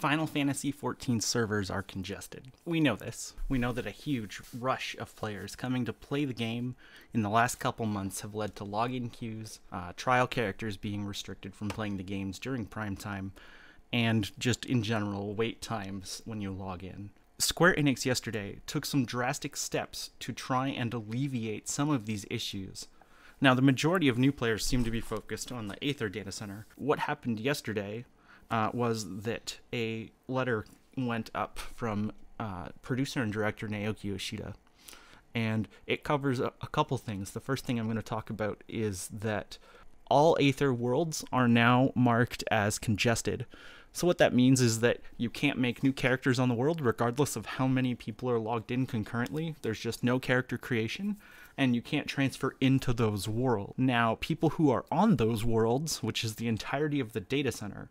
Final Fantasy XIV servers are congested. We know this. We know that a huge rush of players coming to play the game in the last couple months have led to login queues, trial characters being restricted from playing the games during prime time, and just in general wait times when you log in. Square Enix yesterday took some drastic steps to try and alleviate some of these issues. Now, the majority of new players seem to be focused on the Aether data center. What happened yesterday was that a letter went up from producer and director Naoki Yoshida, and it covers a couple things. The first thing I'm going to talk about is that all Aether worlds are now marked as congested. So what that means is that you can't make new characters on the world regardless of how many people are logged in concurrently. There's just no character creation, and you can't transfer into those worlds. Now, people who are on those worlds, which is the entirety of the data center,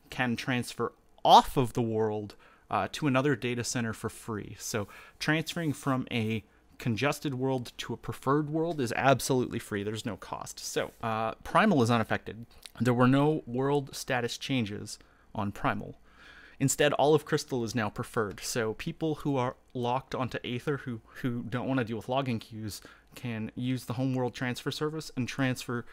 can transfer off of the world to another data center for free. So transferring from a congested world to a preferred world is absolutely free. There's no cost. So Primal is unaffected. There were no world status changes on Primal. Instead, all of Crystal is now preferred. So people who are locked onto Aether who don't want to deal with login queues can use the home world transfer service and transfer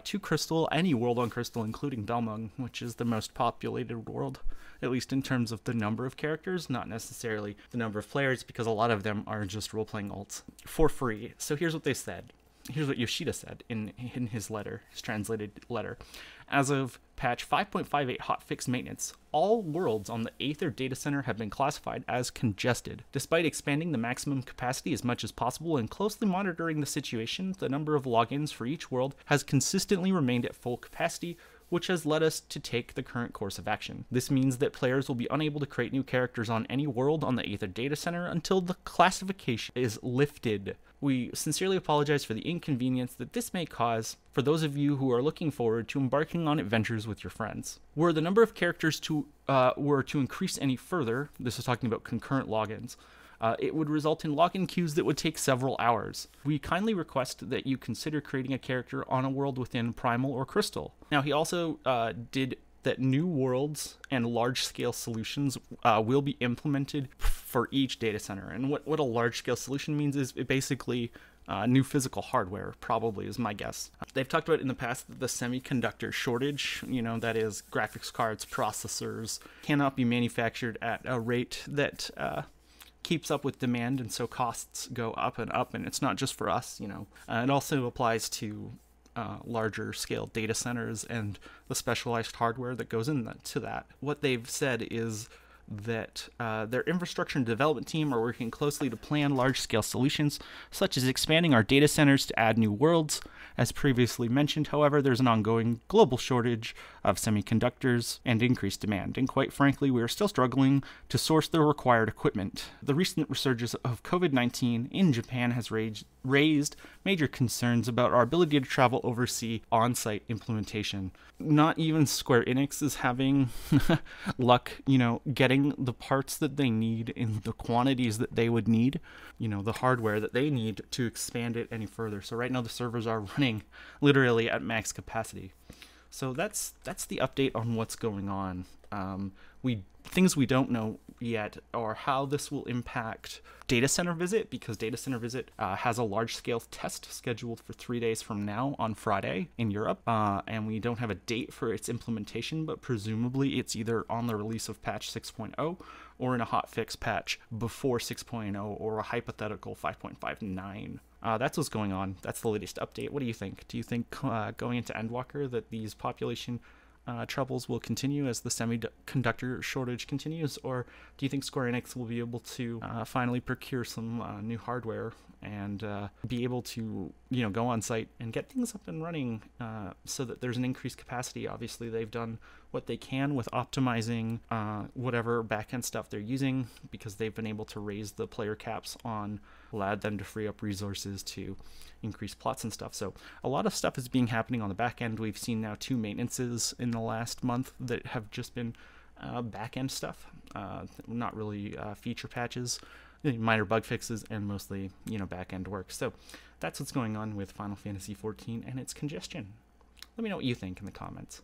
to Crystal, any world on Crystal, including Belmung, which is the most populated world, at least in terms of the number of characters, not necessarily the number of players, because a lot of them are just role-playing alts, for free. So here's what they said. Here's what Yoshida said in his letter, his translated letter. As of patch 5.58 hotfix maintenance, all worlds on the Aether data center have been classified as congested. Despite expanding the maximum capacity as much as possible and closely monitoring the situation, the number of logins for each world has consistently remained at full capacity, which has led us to take the current course of action. This means that players will be unable to create new characters on any world on the Aether data center until the classification is lifted. We sincerely apologize for the inconvenience that this may cause for those of you who are looking forward to embarking on adventures with your friends. Were the number of characters were to increase any further, this is talking about concurrent logins, it would result in login queues that would take several hours. We kindly request that you consider creating a character on a world within Primal or Crystal. Now, he also did that new worlds and large-scale solutions will be implemented for each data center. And what a large-scale solution means is it basically new physical hardware, probably, is my guess. They've talked about in the past that the semiconductor shortage, that is graphics cards, processors, cannot be manufactured at a rate that keeps up with demand, and so costs go up, and it's not just for us, It also applies to larger scale data centers and the specialized hardware that goes into that. What they've said is that their infrastructure and development team are working closely to plan large-scale solutions, such as expanding our data centers to add new worlds. As previously mentioned, however, there's an ongoing global shortage of semiconductors and increased demand, and quite frankly, we are still struggling to source the required equipment. The recent resurgence of COVID-19 in Japan has raised major concerns about our ability to travel overseas on-site implementation. Not even Square Enix is having luck, getting the parts that they need in the quantities that they would need, the hardware that they need to expand it any further. So right now the servers are running literally at max capacity. So that's the update on what's going on. Things we don't know yet are how this will impact Data Center Visit, because Data Center Visit has a large-scale test scheduled for 3 days from now on Friday in Europe, and we don't have a date for its implementation, but presumably it's either on the release of patch 6.0 or in a hotfix patch before 6.0 or a hypothetical 5.59. That's what's going on. That's the latest update. What do you think? Do you think going into Endwalker that these population troubles will continue as the semiconductor shortage continues, or do you think Square Enix will be able to finally procure some new hardware and be able to go on site and get things up and running so that there's an increased capacity? Obviously, they've done what they can with optimizing whatever backend stuff they're using, because they've been able to raise the player caps on, allowed them to free up resources to increase plots and stuff. So a lot of stuff is happening on the back end. We've seen now 2 maintenances in the last month that have just been back end stuff, not really feature patches, minor bug fixes, and mostly back end work. So that's what's going on with Final Fantasy XIV and its congestion. Let me know what you think in the comments.